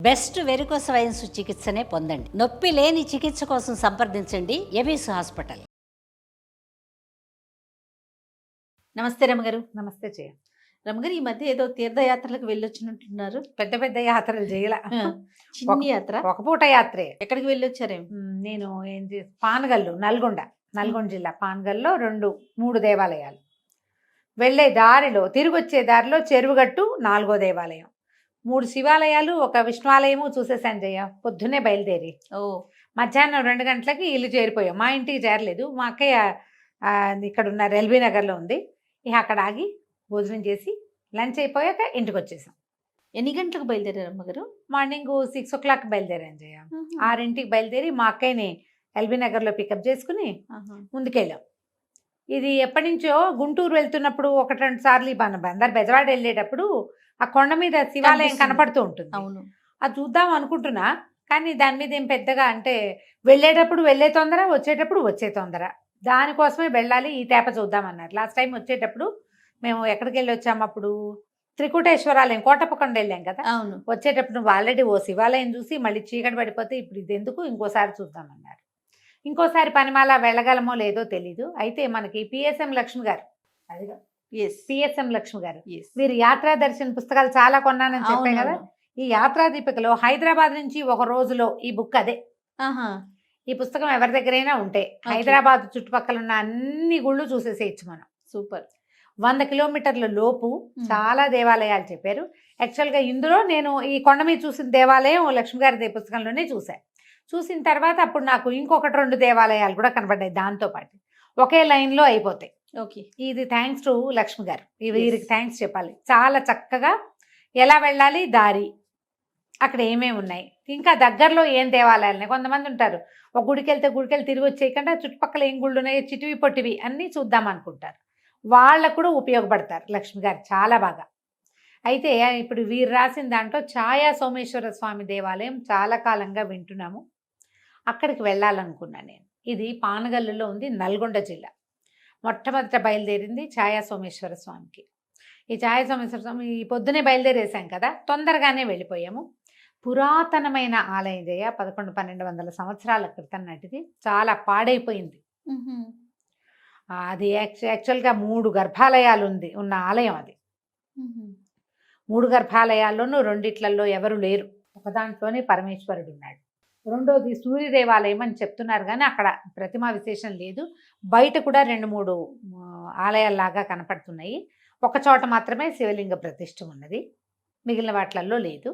Best varicose veins చికిత్సనే పొందండి. నొప్పి లేని చికిత్స కోసం సంప్రదించండి ఎవిస్ హాస్పిటల్. నమస్తే రమగారు. నమస్తే చేయ. రమగారు, ఈ మధ్య ఏదో తీర్థయాత్రలకు వెళ్ళొచ్చినట్టున్నారు. పెద్ద పెద్ద యాత్రలు చేయాల, చిన్ని యాత్ర, ఒక పూట యాత్రే. ఎక్కడికి వెళ్ళొచ్చారేం? నేను పానగల్లు, నల్గొండ జిల్లా పానగల్లో 2-3 దేవాలయాలు. వెళ్ళే దారిలో, తిరిగి వచ్చే దారిలో చెరువుగట్టు 4వ దేవాలయం, 3 శివాలయాలు, ఒక విష్ణువాలయము చూసేసాను జయ. పొద్దున్నే బయలుదేరి మధ్యాహ్నం 2 గంటలకి ఇల్లు చేరిపోయాం. మా ఇంటికి చేరలేదు, మా అక్కయ్య ఇక్కడ ఉన్నారు, ఎల్బీ నగర్లో ఉంది. ఇక అక్కడ ఆగి భోజనం చేసి లంచ్ అయిపోయాక ఇంటికి వచ్చేసాం. ఎన్ని గంటలకు బయలుదేరారు అమ్మగారు? మార్నింగ్ 6 o'clock బయలుదేరాను జయ. 6ంటికి బయలుదేరి మా అక్కయ్యని ఎల్బీ నగర్లో పికప్ చేసుకుని ముందుకెళ్ళాం. ఇది ఎప్పటి నుంచో గుంటూరు వెళ్తున్నప్పుడు 1-2 సార్లు అందరు బెజవాడ వెళ్ళేటప్పుడు ఆ కొండ మీద శివాలయం కనపడుతూ ఉంటుంది. అవును, అది చూద్దాం అనుకుంటున్నా, కానీ దాని మీద ఏం పెద్దగా, అంటే వెళ్ళేటప్పుడు వెళ్ళే తొందర, వచ్చేటప్పుడు వచ్చే తొందర. దానికోసమే వెళ్ళాలి, ఈ తేప చూద్దామన్నారు. లాస్ట్ టైం వచ్చేటప్పుడు మేము ఎక్కడికి వెళ్ళి వచ్చాము, అప్పుడు త్రికూటేశ్వరాలయం, కోటప్పకొండ వెళ్ళాం కదా. అవును. వచ్చేటప్పుడు నువ్వు ఆల్రెడీ ఓ శివాలయం చూసి మళ్ళీ చీకటి పడిపోతే ఇప్పుడు ఇది ఎందుకు, ఇంకోసారి చూద్దామన్నారు. ఇంకోసారి పనిమాల వెళ్ళగలమో లేదో తెలీదు. అయితే మనకి పిఎస్ఎం లక్ష్మి గారు, అదిగా పిఎస్ఎం లక్ష్మి గారు, మీరు యాత్రా దర్శన్ పుస్తకాలు చాలా కొన్నానని చెప్పాను కదా. ఈ యాత్రా దీపికలో హైదరాబాద్ నుంచి ఒక రోజులో ఈ బుక్ అదే. ఈ పుస్తకం ఎవరి దగ్గరైనా ఉంటే హైదరాబాద్ చుట్టుపక్కల ఉన్న అన్ని గుళ్ళు చూసేసేయచ్చు మనం. సూపర్. 100 కిలోమీటర్ల లోపు చాలా దేవాలయాలు చెప్పారు. యాక్చువల్గా ఇందులో నేను ఈ కొండ మీద చూసిన దేవాలయం లక్ష్మి గారి పుస్తకంలోనే చూశాను. చూసిన తర్వాత అప్పుడు నాకు ఇంకొకటి 2 దేవాలయాలు కూడా కనబడ్డాయి దాంతోపాటు, ఒకే లైన్లో అయిపోతాయి. ఓకే, ఇది థ్యాంక్స్ టు లక్ష్మి గారు, వీరికి థ్యాంక్స్ చెప్పాలి. చాలా చక్కగా ఎలా వెళ్ళాలి, దారి, అక్కడ ఏమేమి ఉన్నాయి, ఇంకా దగ్గరలో ఏం దేవాలయాలు ఉన్నాయి. కొంతమంది ఉంటారు, ఒక గుడికి వెళ్తే తిరిగి వచ్చేయకుండా చుట్టుపక్కల ఏం గుళ్ళు ఉన్నాయి, చిటివి పొట్టివి అన్నీ చూద్దాం అనుకుంటారు. వాళ్ళకు కూడా ఉపయోగపడతారు లక్ష్మి గారు చాలా బాగా. అయితే ఇప్పుడు వీరు రాసిన దాంట్లో ఛాయా సోమేశ్వర స్వామి దేవాలయం చాలా కాలంగా వింటున్నాము, అక్కడికి వెళ్ళాలనుకున్నాను నేను. ఇది పానగల్లులో ఉంది, నల్గొండ జిల్లా. మొట్టమొదట బయలుదేరింది ఛాయా సోమేశ్వర స్వామికి. ఈ ఛాయా సోమేశ్వర స్వామి ఈ పొద్దునే బయలుదేరేసాం కదా, తొందరగానే వెళ్ళిపోయాము. పురాతనమైన ఆలయం జయ, 1100-1200 సంవత్సరాల క్రితం నాటిది. చాలా పాడైపోయింది. అది యాక్చువల్గా 3 గర్భాలయాలు ఉన్న ఆలయం అది. 3 గర్భాలయాల్లోనూ 2 ఎవరు లేరు, ఒక దాంట్లోనే పరమేశ్వరుడు ఉన్నాడు. రెండోది సూర్య దేవాలయం అని చెప్తున్నారు, కానీ అక్కడ ప్రతిమా విశేషం లేదు. బయట కూడా 2-3 ఆలయాల్లాగా కనపడుతున్నాయి. ఒక చోట మాత్రమే శివలింగ ప్రతిష్ఠ ఉన్నది, మిగిలిన వాటిల్లో లేదు.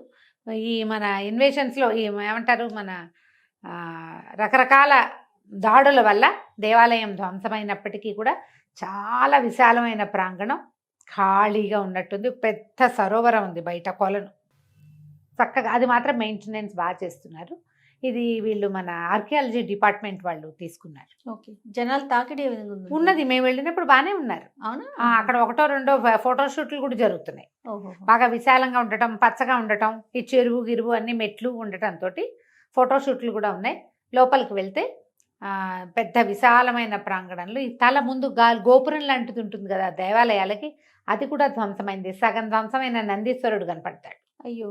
ఈ మన ఇన్వేషన్స్లో ఏమంటారు, మన రకరకాల దాడుల వల్ల దేవాలయం ధ్వంసమైనప్పటికీ కూడా చాలా విశాలమైన ప్రాంగణం, ఖాళీగా ఉన్నట్టుంది. పెద్ద సరోవరం ఉంది బయట, కొలను చక్కగా, అది మాత్రం మెయింటెనెన్స్ బాగా చేస్తున్నారు. ఇది వీళ్ళు మన ఆర్కియాలజీ డిపార్ట్మెంట్ వాళ్ళు తీసుకున్నారు. ఓకే, జనాలు తాకిడి ఉన్నది, మేము వెళ్ళినప్పుడు బాగానే ఉన్నారు. అవునా? అక్కడ 1-2 ఫోటోషూట్లు కూడా జరుగుతున్నాయి. బాగా విశాలంగా ఉండటం, పచ్చగా ఉండటం, ఈ చెరువు గిరువు అన్ని మెట్లు ఉండటంతో ఫోటోషూట్లు కూడా ఉన్నాయి. లోపలికి వెళ్తే పెద్ద విశాలమైన ప్రాంగణంలో ఈ తల ముందు గోపురం లాంటిది ఉంటుంది కదా దేవాలయాలకి, అది కూడా ధ్వంసమైంది. సగం ధ్వంసమైన నందీశ్వరుడు కనపడతాడు. అయ్యో,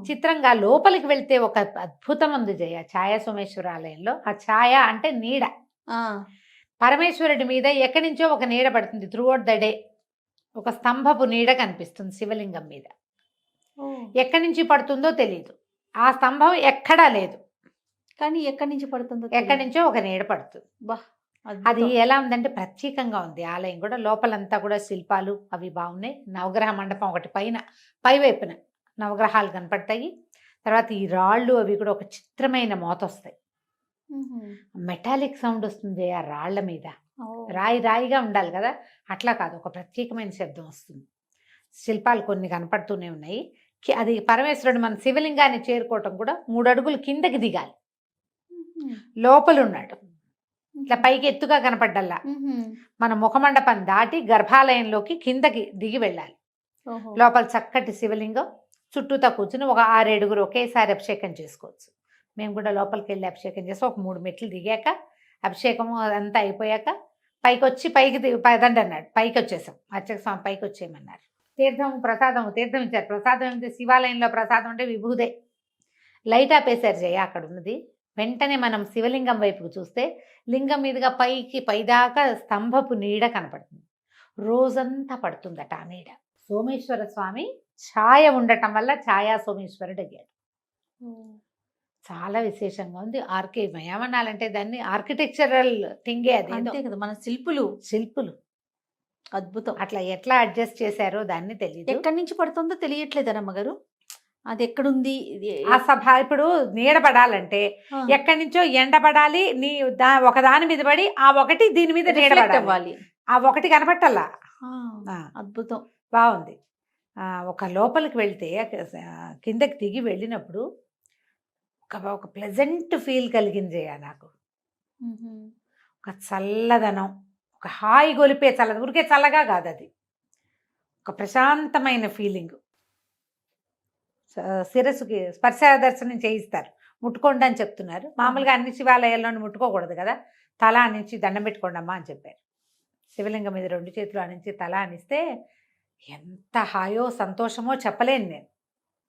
చిత్రంగా లోపలికి వెళ్తే ఒక అద్భుతం ఉంది జయ ఛాయా సోమేశ్వర ఆలయంలో. ఆ ఛాయ అంటే నీడ, పరమేశ్వరుడి మీద ఎక్కడి నుంచో ఒక నీడ పడుతుంది. త్రూఅవుట్ ద డే ఒక స్తంభపు నీడ కనిపిస్తుంది శివలింగం మీద. ఎక్కడి నుంచి పడుతుందో తెలియదు, ఆ స్తంభం ఎక్కడా లేదు, కానీ ఎక్కడి నుంచి పడుతుందో, ఎక్కడి నుంచో ఒక నీడ పడుతుంది. అది ఎలా ఉందంటే ప్రత్యేకంగా ఉంది ఆలయం కూడా. లోపలంతా కూడా శిల్పాలు అవి బాగున్నాయి. నవగ్రహ మండపం ఒకటి పైవైపున నవగ్రహాలు కనపడతాయి. తర్వాత ఈ రాళ్ళు అవి కూడా ఒక చిత్రమైన మోత వస్తాయి, మెటాలిక్ సౌండ్ వస్తుంది ఆ రాళ్ల మీద. రాయిగా ఉండాలి కదా, అట్లా కాదు, ఒక ప్రత్యేకమైన శబ్దం వస్తుంది. శిల్పాలు కొన్ని కనపడుతూనే ఉన్నాయి. అది పరమేశ్వరుడు మన శివలింగాన్ని చేరుకోవటం కూడా 3 అడుగులు కిందకి దిగాలి. లోపలున్నాడు, ఇట్లా పైకి ఎత్తుగా కనపడ్డల్లా మన ముఖమండపం దాటి గర్భాలయంలోకి కిందకి దిగి వెళ్ళాలి. లోపల చక్కటి శివలింగం, చుట్టూతా కూర్చుని ఒక 6-7 ఒకేసారి అభిషేకం చేసుకోవచ్చు. మేము కూడా లోపలికి వెళ్ళి అభిషేకం చేసి ఒక 3 మెట్లు దిగాక, అభిషేకము అదంతా అయిపోయాక పైకి వచ్చి పదండి అన్నాడు. పైకి వచ్చేసాం, అర్చక స్వామి పైకి వచ్చేయమన్నారు. తీర్థం ఇచ్చారు. ప్రసాదం అంటే శివాలయంలో ప్రసాదం అంటే విభూదే. లైట్ ఆపేశారు జయ అక్కడ ఉన్నది. వెంటనే మనం శివలింగం వైపుకు చూస్తే లింగం మీదుగా పైకి పైదాకా స్తంభపు నీడ కనపడుతుంది. రోజంతా పడుతుందట ఆ నీడ. సోమేశ్వర స్వామి ఛాయ ఉండటం వల్ల ఛాయా సోమేశ్వరుడు అయ్యాడు. చాలా విశేషంగా ఉంది. ఏమనాలంటే దాన్ని ఆర్కిటెక్చరల్ థింగే అది. అంతే కదా, మన శిల్పులు శిల్పులు అద్భుతం. అట్లా ఎట్లా అడ్జస్ట్ చేశారో దాన్ని తెలియదు. ఎక్కడి నుంచి పడుతుందో తెలియట్లేదు అమ్మగారు. అది ఎక్కడుంది ఆ సభ ఇప్పుడు నీడబడాలంటే ఎక్కడి నుంచో ఎండబడాలి, ఒక దాని మీద పడి ఆ ఒకటి దీని మీద నీడబడాలి, ఆ ఒకటి కనపట్టల్లా. అద్భుతం, బాగుంది. ఒక లోపలికి వెళ్తే కిందకి దిగి వెళ్ళినప్పుడు ఒక ప్లెజెంట్ ఫీల్ కలిగింది నాకు. ఒక చల్లదనం, ఒక హాయి గొలిపే చల్లదనం, ఊరికే చల్లగా కాదు, అది ఒక ప్రశాంతమైన ఫీలింగ్. శిరస్సుకి స్పర్శ దర్శనం చేయిస్తారు, ముట్టుకోండి అని చెప్తున్నారు. మామూలుగా అన్ని శివాలయాల్లోని ముట్టుకోకూడదు కదా, తల అనించి దండం పెట్టుకోండమ్మా అని చెప్పారు. శివలింగం మీద 2 చేతులు అనించి తల అనిస్తే ఎంత హాయో సంతోషమో చెప్పలేను నేను.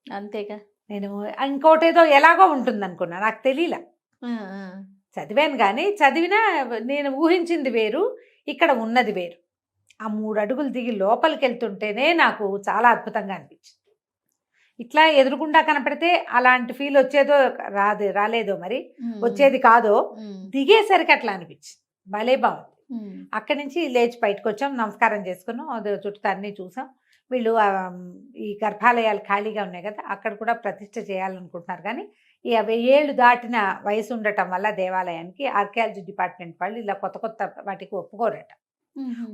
అంతేగా. నేను ఇంకోటేదో ఎలాగో ఉంటుంది అనుకున్నా, నాకు తెలియలా. చదివాను కానీ చదివినా నేను ఊహించింది వేరు, ఇక్కడ ఉన్నది వేరు. ఆ 3 అడుగులు దిగి లోపలికి వెళ్తుంటేనే నాకు చాలా అద్భుతంగా అనిపించింది. ఇట్లా ఎదురుగుండా కనపడితే అలాంటి ఫీల్ వచ్చేదో రాలేదో మరి, వచ్చేది కాదో, దిగేసరికి అట్లా అనిపించింది. భలే బాగుంది. అక్కడి నుంచి లేచి బయటకు వచ్చాం, నమస్కారం చేసుకున్నాం, చుట్టూ అన్నీ చూసాం. వీళ్ళు ఈ గర్భాలయాలు ఖాళీగా ఉన్నాయి కదా, అక్కడ కూడా ప్రతిష్ఠ చేయాలనుకుంటున్నారు. కానీ ఈ 1000 ఏళ్ళు దాటిన వయసు ఉండటం వల్ల దేవాలయానికి ఆర్కియాలజీ డిపార్ట్మెంట్ వాళ్ళు ఇలా కొత్త కొత్త వాటికి ఒప్పుకోరట.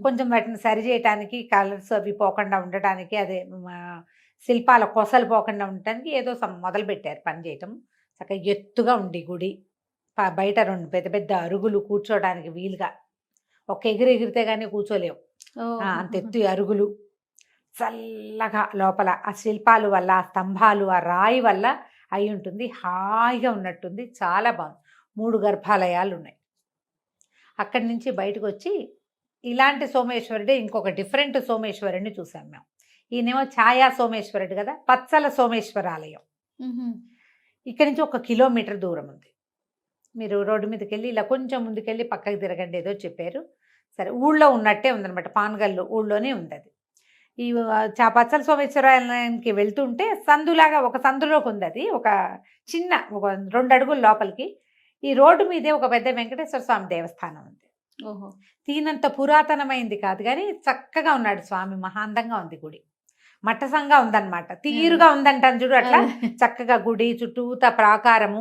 కొంచెం వాటిని సరి చేయడానికి, కలర్స్ అవి పోకుండా ఉండటానికి, అదే శిల్పాల కొసలు పోకుండా ఉండటానికి ఏదో మొదలు పెట్టారు పని చేయటం. చక్కగా ఎత్తుగా ఉండి గుడి బయట 2 పెద్ద పెద్ద అరుగులు కూర్చోడానికి వీలుగా, ఒక ఎగిరితే కానీ కూర్చోలేవు, అంత ఎత్తు అరుగులు, చల్లగా లోపల ఆ శిల్పాల వల్ల, ఆ స్తంభాలు, ఆ రాయి వల్ల అయి ఉంటుంది. హాయిగా ఉన్నట్టుంది, చాలా బాగుంది. 3 గర్భాలయాలు ఉన్నాయి. అక్కడి నుంచి బయటకు వచ్చి ఇలాంటి సోమేశ్వరుడే ఇంకొక డిఫరెంట్ సోమేశ్వరుడిని చూసాం మేము. ఈయనేమో ఛాయా సోమేశ్వరుడు కదా, పచ్చల సోమేశ్వరాలయం. ఇక్కడి నుంచి 1 కిలోమీటర్ దూరం ఉంది. మీరు రోడ్డు మీదకి వెళ్ళి ఇలా కొంచెం ముందుకెళ్ళి పక్కకి తిరగండి ఏదో చెప్పారు. సరే, ఊళ్ళో ఉన్నట్టే ఉందనమాట, పాన్గల్లు ఊళ్ళోనే ఉంది అది. ఈ పచ్చల సోమేశ్వరాలయానికి వెళ్తుంటే సందులాగా, ఒక సందులోకి ఉంది అది, ఒక చిన్న 2 అడుగుల లోపలికి. ఈ రోడ్డు మీదే ఒక పెద్ద వెంకటేశ్వర స్వామి దేవస్థానం ఉంది. దీనంత పురాతనమైంది కాదు కానీ చక్కగా ఉన్నాడు స్వామి, మహాందంగా ఉంది గుడి. మట్టసంగా ఉందన్నమాట, తీరుగా ఉందంటాను చూడు అట్లా. చక్కగా గుడి చుట్టూత ప్రాకారము,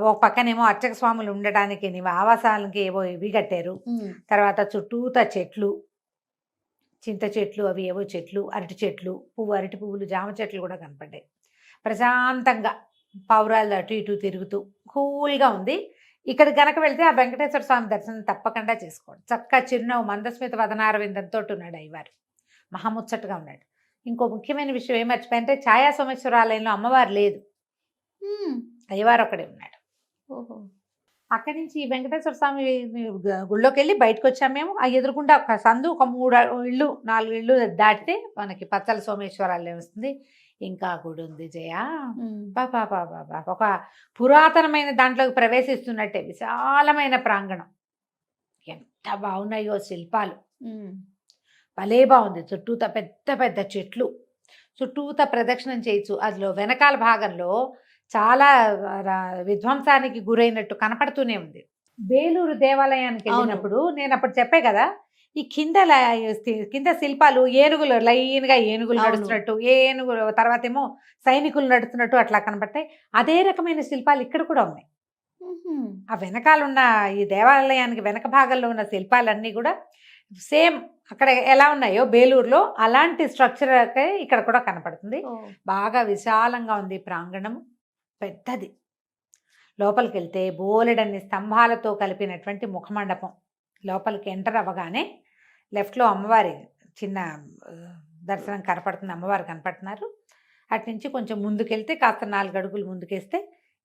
ఒక పక్కనేమో అర్చక స్వాములు ఉండడానికి ఆవాసాలకి ఏవో ఇవి కట్టారు. తర్వాత చుట్టూత చెట్లు, చింత చెట్లు, అవి ఏవో చెట్లు, అరటి చెట్లు, అరటి పువ్వులు, జామ చెట్లు కూడా కనపడ్డాయి. ప్రశాంతంగా పావురాలు అటు ఇటు తిరుగుతూ కూల్గా ఉంది. ఇక్కడ కనుక వెళ్తే ఆ వెంకటేశ్వర స్వామి దర్శనం తప్పకుండా చేసుకోండి. చక్కగా చిరునవ్వు, మందస్మిత వదనారవిందంతో ఉన్నాడు అయ్యవారు, మహాముచ్చటగా ఉన్నాడు. ఇంకో ముఖ్యమైన విషయం ఏం మర్చిపోయింటే, ఛాయా సోమేశ్వరాలయంలో అమ్మవారు లేదు, అయ్యవారు ఒకడే ఉన్నాడు. అక్కడి నుంచి వెంకటేశ్వర స్వామి గుళ్ళోకి వెళ్ళి బయటకు వచ్చాము మేము. ఆ ఎదురుకుండా ఒక సందు, ఒక 3 ఇళ్ళు 4 ఇళ్ళు దాటితే మనకి పచ్చల సోమేశ్వరాలయం వస్తుంది. ఇంకా గుడి ఉంది జయ, బాబా ఒక పురాతనమైన దాంట్లోకి ప్రవేశిస్తున్నట్టే, విశాలమైన ప్రాంగణం, ఎంత బాగున్నాయో శిల్పాలు, భలే బాగుంది. చుట్టూత పెద్ద పెద్ద చెట్లు, చుట్టూత ప్రదక్షిణం చేయొచ్చు. అందులో వెనకాల భాగంలో చాలా విధ్వంసానికి గురైనట్టు కనపడుతూనే ఉంది. బేలూరు దేవాలయానికి వెళ్ళినప్పుడు నేను అప్పుడు చెప్పే కదా, ఈ కింద శిల్పాలు ఏనుగులు, లైన్గా ఏనుగులు నడుస్తున్నట్టు, ఏనుగులు తర్వాత ఏమో సైనికులు నడుస్తున్నట్టు అట్లా కనపడతాయి. అదే రకమైన శిల్పాలు ఇక్కడ కూడా ఉన్నాయి. ఆ వెనకాల ఉన్న ఈ దేవాలయానికి వెనక భాగంలో ఉన్న శిల్పాలన్నీ కూడా సేమ్ అక్కడ ఎలా ఉన్నాయో బేలూరులో అలాంటి స్ట్రక్చర్ ఇక్కడ కూడా కనపడుతుంది. బాగా విశాలంగా ఉంది ప్రాంగణం, పెద్దది. లోపలికి వెళ్తే బోలెడన్ని స్తంభాలతో కలిపినటువంటి ముఖమండపం. లోపలికి ఎంటర్ అవ్వగానే లెఫ్ట్లో అమ్మవారి చిన్న దర్శనం కనపడుతుంది, అమ్మవారు కనపడుతున్నారు. అటు నుంచి కొంచెం ముందుకెళ్తే కాస్త 4 అడుగులు ముందుకేస్తే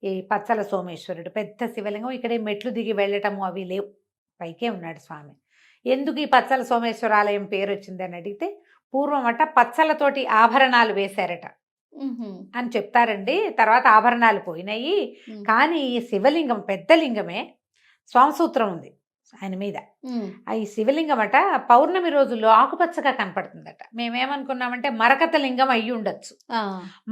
ఈ పచ్చల సోమేశ్వరుడు పెద్ద శివలింగం. ఇక్కడే మెట్లు దిగి వెళ్ళటము అవి లేవు, పైకే ఉన్నాడు స్వామి. ఎందుకు ఈ పచ్చల సోమేశ్వరాలయం పేరు వచ్చిందని అడిగితే, పూర్వం అట పచ్చలతోటి ఆభరణాలు వేశారట. అని చెప్తారండి. తర్వాత ఆభరణాలు పోయినాయి. కానీ ఈ శివలింగం పెద్ద లింగమే, స్వామసూత్రం ఉంది ఆయన మీద. ఈ శివలింగం అట పౌర్ణమి రోజుల్లో ఆకుపచ్చగా కనపడుతుందట. మేమేమనుకున్నామంటే మరకత లింగం అయ్యి ఉండొచ్చు,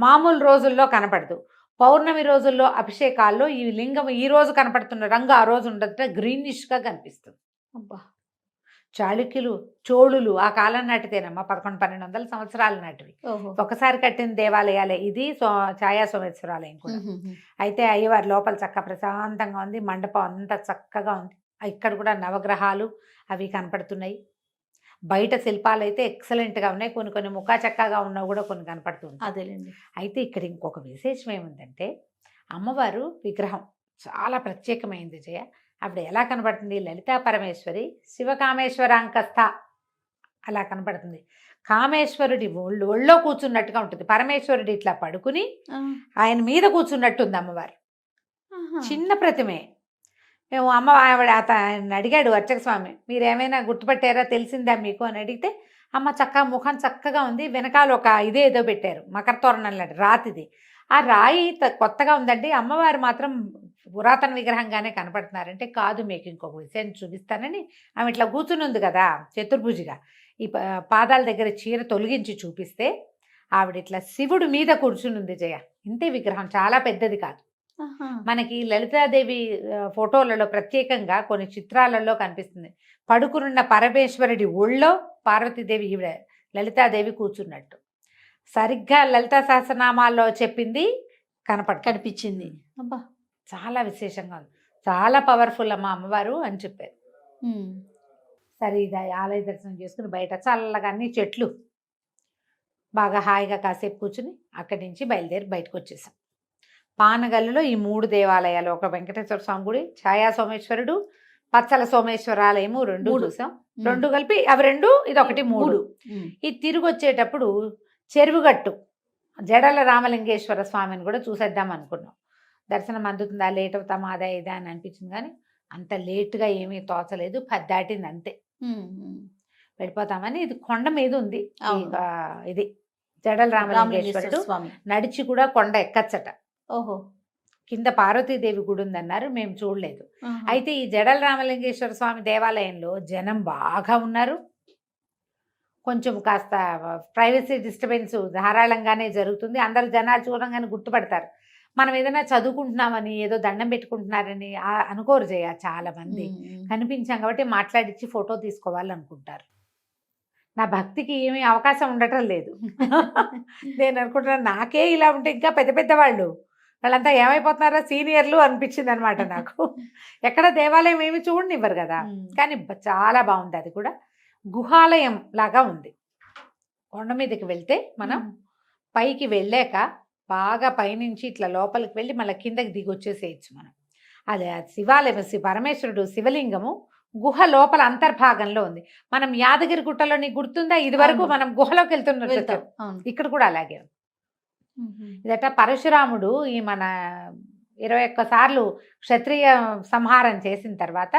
మామూలు రోజుల్లో కనపడదు. పౌర్ణమి రోజుల్లో అభిషేకాల్లో ఈ లింగం ఈ రోజు కనపడుతున్న రంగు ఆ రోజు ఉండదు, గ్రీనిష్గా కనిపిస్తుంది. అబ్బా, చాళుక్యులు, చోళులు ఆ కాలం నాటితేనమ్మా, 1100-1200 సంవత్సరాల నాటివి. ఒకసారి కట్టిన దేవాలయాలే ఇది. ఛాయా సోమేశ్వరాలయం కూడా. అయితే అయ్యవారి లోపల చక్క ప్రశాంతంగా ఉంది, మండపం అంతా చక్కగా ఉంది. ఇక్కడ కూడా నవగ్రహాలు అవి కనపడుతున్నాయి. బయట శిల్పాలు అయితే ఎక్సలెంట్గా ఉన్నాయి, కొన్ని ముఖా చక్కగా ఉన్నవి కూడా కొన్ని కనపడుతుంది. అదేలేండి. అయితే ఇక్కడ ఇంకొక విశేషం ఏముందంటే, అమ్మవారు విగ్రహం చాలా ప్రత్యేకమైంది జయ. ఆవిడ ఎలా కనబడుతుంది? లలితా పరమేశ్వరి శివకామేశ్వరాంకస్థ అలా కనపడుతుంది. కామేశ్వరుడి ఒళ్ళో కూర్చున్నట్టుగా ఉంటుంది, పరమేశ్వరుడు ఇట్లా పడుకుని ఆయన మీద కూర్చున్నట్టుంది అమ్మవారు. చిన్న ప్రతిమే. మేము ఆవిడ ఆయన అడిగాడు అర్చక స్వామి, మీరేమైనా గుర్తుపట్టారా, తెలిసిందా మీకు అని అడిగితే, అమ్మ చక్కగా ముఖం చక్కగా ఉంది, వెనకాల ఒక ఏదో పెట్టారు, మకర తోరణం లాంటి రాతిది. ఆ రాయి కొత్తగా ఉందండి, అమ్మవారు మాత్రం పురాతన విగ్రహంగానే కనపడుతున్నారంటే, కాదు మీకు ఇంకొక విషయం చూపిస్తానని ఆమె ఇట్లా కూర్చుని ఉంది కదా చతుర్భుజిగా, ఈ పాదాల దగ్గర చీర తొలగించి చూపిస్తే ఆవిడ ఇట్లా శివుడు మీద కూర్చుని ఉంది జయ. ఇంతే విగ్రహం, చాలా పెద్దది కాదు. మనకి లలితాదేవి ఫోటోలలో ప్రత్యేకంగా కొన్ని చిత్రాలలో కనిపిస్తుంది, పడుకునున్న పరమేశ్వరుడి ఒళ్ళో పార్వతీదేవి ఈవిడ లలితాదేవి కూర్చున్నట్టు. సరిగ్గా లలితా సహస్రనామాల్లో చెప్పింది కనిపించింది. అబ్బా, చాలా విశేషంగా ఉంది, చాలా పవర్ఫుల్ అమ్మ అమ్మవారు అని చెప్పారు. సరే ఇది ఆలయ దర్శనం చేసుకుని బయట చల్లగా అన్ని చెట్లు, బాగా హాయిగా కాసేపు కూర్చుని అక్కడి నుంచి బయలుదేరి బయటకు వచ్చేసాం. పానగల్లులో ఈ 3 దేవాలయాలు, ఒక వెంకటేశ్వర స్వామి గుడి, ఛాయా సోమేశ్వరుడు, పచ్చల సోమేశ్వరాలయము 2 చూసాం. 2 కలిపి అవి 2, ఇది ఒకటి 3. ఇది తిరిగి వచ్చేటప్పుడు చెరువుగట్టు జడల రామలింగేశ్వర స్వామిని కూడా చూసేద్దాం అనుకున్నాం. దర్శనం అందుతుందా, లేట్ అవుతామా, అదా ఇదా అని అనిపించింది. కానీ అంత లేటుగా ఏమీ తోచలేదు, 10 దాటింది అంతే. వెళ్ళిపోతామని. ఇది కొండ మీద ఉంది, ఇది జడల రామలింగేశ్వరుడు. నడిచి కూడా కొండ ఎక్కచ్చట. ఓహో, కింద పార్వతీదేవి గుడి ఉందన్నారు, మేము చూడలేదు. అయితే ఈ జడల రామలింగేశ్వర స్వామి దేవాలయంలో జనం బాగా ఉన్నారు. కొంచెం కాస్త ప్రైవసీ డిస్టర్బెన్స్ ధారాళంగానే జరుగుతుంది. అందరు జనాలు చూడంగానే గుర్తుపడతారు. మనం ఏదైనా చదువుకుంటున్నామని, ఏదో దండం పెట్టుకుంటున్నారని అనుకోరు జయ. చాలా మంది కనిపించాం కాబట్టి మాట్లాడించి ఫోటో తీసుకోవాలనుకుంటారు. నా భక్తికి ఏమీ అవకాశం ఉండటం లేదు. నేను అనుకుంటున్నాను, నాకే ఇలా ఉంటే ఇంకా పెద్ద పెద్ద వాళ్ళంతా ఏమైపోతున్నారో సీనియర్లు అనిపించింది అనమాట నాకు. ఎక్కడ దేవాలయం ఏమి చూడనివ్వరు కదా. కానీ చాలా బాగుంది. అది కూడా గుహాలయం లాగా ఉంది. కొండ మీదకి వెళ్తే మనం పైకి వెళ్ళాక బాగా పైనుంచి ఇట్లా లోపలికి వెళ్ళి మళ్ళీ కిందకి దిగి వచ్చేసేయచ్చు మనం. అది శివాలయం, పరమేశ్వరుడు శివలింగము గుహ లోపల అంతర్భాగంలో ఉంది. మనం యాదగిరి గుట్టలో నీకు గుర్తుందా, ఇది వరకు మనం గుహలోకి వెళ్తున్నట్టు, ఇక్కడ కూడా అలాగే ఉంది. ఇదట పరశురాముడు ఈ మన 21 సార్లు క్షత్రియ సంహారం చేసిన తర్వాత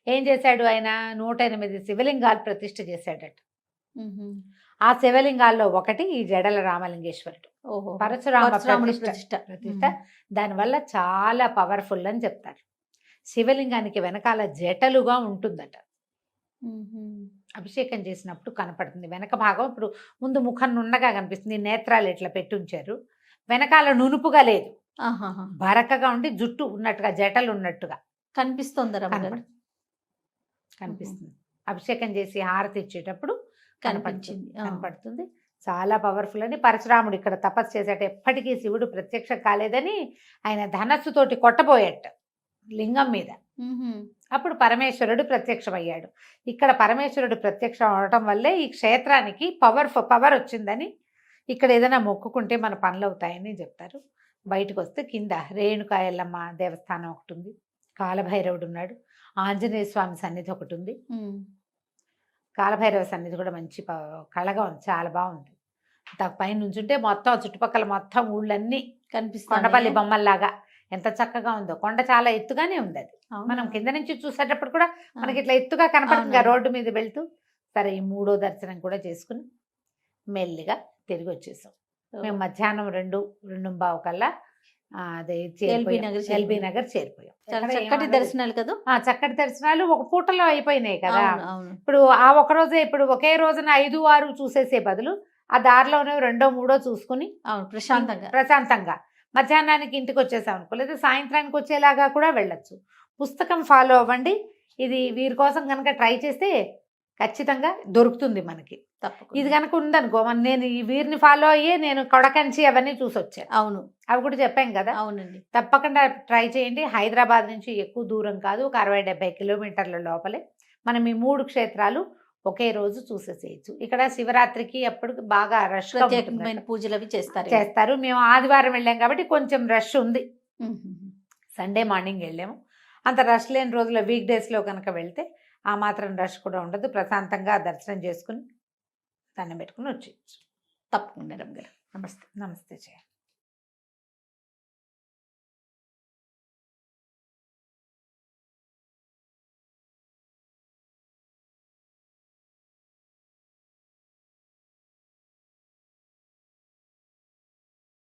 ఏం చేశాడు, ఆయన 108 శివలింగాలు ప్రతిష్ఠ చేశాడట. ఆ శివలింగాల్లో ఒకటి ఈ జడల రామలింగేశ్వరుడు, పరశురామ ప్రతిష్ఠ. దానివల్ల చాలా పవర్ఫుల్ అని చెప్తారు. శివలింగానికి వెనకాల జటలుగా ఉంటుందట. అభిషేకం చేసినప్పుడు కనపడుతుంది వెనక భాగం. ఇప్పుడు ముందు ముఖం నున్నగా కనిపిస్తుంది, నేత్రాలు ఇట్లా పెట్టుంచారు, వెనకాల నునుపుగా లేదు, బరకగా ఉండి జుట్టు ఉన్నట్టుగా జటలు ఉన్నట్టుగా కనిపిస్తుంది. అభిషేకం చేసి హారతి ఇచ్చేటప్పుడు కనపడుతుంది. చాలా పవర్ఫుల్ అని. పరశురాముడు ఇక్కడ తపస్సు చేసేట ఎప్పటికీ శివుడు ప్రత్యక్షం కాలేదని ఆయన ధనస్సుతోటి కొట్టబోయేట లింగం మీద. అప్పుడు పరమేశ్వరుడు ప్రత్యక్షమయ్యాడు. ఇక్కడ పరమేశ్వరుడు ప్రత్యక్షం అవడం వల్లే ఈ క్షేత్రానికి పవర్ వచ్చిందని, ఇక్కడ ఏదైనా మొక్కుకుంటే మన పనులు అవుతాయని చెప్తారు. బయటకు వస్తే కింద రేణుకా ఎల్లమ్మ దేవస్థానం ఒకటి ఉంది, కాలభైరవుడు ఉన్నాడు, ఆంజనేయ స్వామి సన్నిధి ఒకటి ఉంది. కాలభైరవ సన్నిధి కూడా మంచి కళగా ఉంది, చాలా బాగుంది. పైన నుంచుంటే మొత్తం చుట్టుపక్కల మొత్తం ఊళ్ళన్నీ కనిపిస్తుంది, కొండపల్లి బొమ్మల్లాగా. ఎంత చక్కగా ఉందో. కొండ చాలా ఎత్తుగానే ఉంది. అది మనం కింద నుంచి చూసేటప్పుడు కూడా మనకి ఇట్లా ఎత్తుగా కనపడుతుంది రోడ్డు మీద వెళ్తూ. సరే, ఈ 3వ దర్శనం కూడా చేసుకుని మెల్లిగా తిరిగి వచ్చేసాం. మేము మధ్యాహ్నం 2:02 కల్లా అదే ఎల్బీ నగర్ చేరిపోయాం. ఎల్బీ నగర్ చేరిపోయాం. చాలా ఎక్కడ చక్కటి ఏమనలేదు. దర్శనాలు కదా. చక్కటి దర్శనాలు ఒక పూటలో అయిపోయినాయి కదా. అవును, అవును. ఇప్పుడు ఆ ఒక రోజే ఇప్పుడు ఒకే రోజున 5, 6 చూసేసే బదులు ఆ దారిలోనే 2, 3 చూసుకుని అవును, ప్రశాంతంగా మధ్యాహ్నానికి ఇంటికి వచ్చేసాం అనుకో, లేదా సాయంత్రానికి వచ్చేలాగా కూడా వెళ్ళొచ్చు. పుస్తకం ఫాలో అవ్వండి. ఇది వీరి కోసం కనుక ట్రై చేస్తే ఖచ్చితంగా దొరుకుతుంది మనకి. తప్పకుండా. ఇది కనుక ఉందనుకో, నేను ఈ వీరిని ఫాలో అయ్యే నేను కొడకంచి అవన్నీ చూసి వచ్చాను. అవును, అవి కూడా చెప్పాం కదా. అవునండి. తప్పకుండా ట్రై చేయండి. హైదరాబాద్ నుంచి ఎక్కువ దూరం కాదు, ఒక 60-70 కిలోమీటర్ల లోపలే. మనం ఈ 3 క్షేత్రాలు ఒకే రోజు చూసేసేయచ్చు. ఇక్కడ శివరాత్రికి అప్పుడు బాగా రష్ ప్రత్యేకమైన పూజలు అవి చేస్తారు. మేము ఆదివారం వెళ్ళాం కాబట్టి కొంచెం రష్ ఉంది. సండే మార్నింగ్ వెళ్ళాము. అంత రష్ లేని రోజుల్లో వీక్ డేస్లో కనుక వెళ్తే ఆ మాత్రం రష్ కూడా ఉండదు. ప్రశాంతంగా దర్శనం చేసుకుని దండం పెట్టుకుని వచ్చేయచ్చు. తప్పకుండా రమ్య గారు. నమస్తే. నమస్తే చేయండి.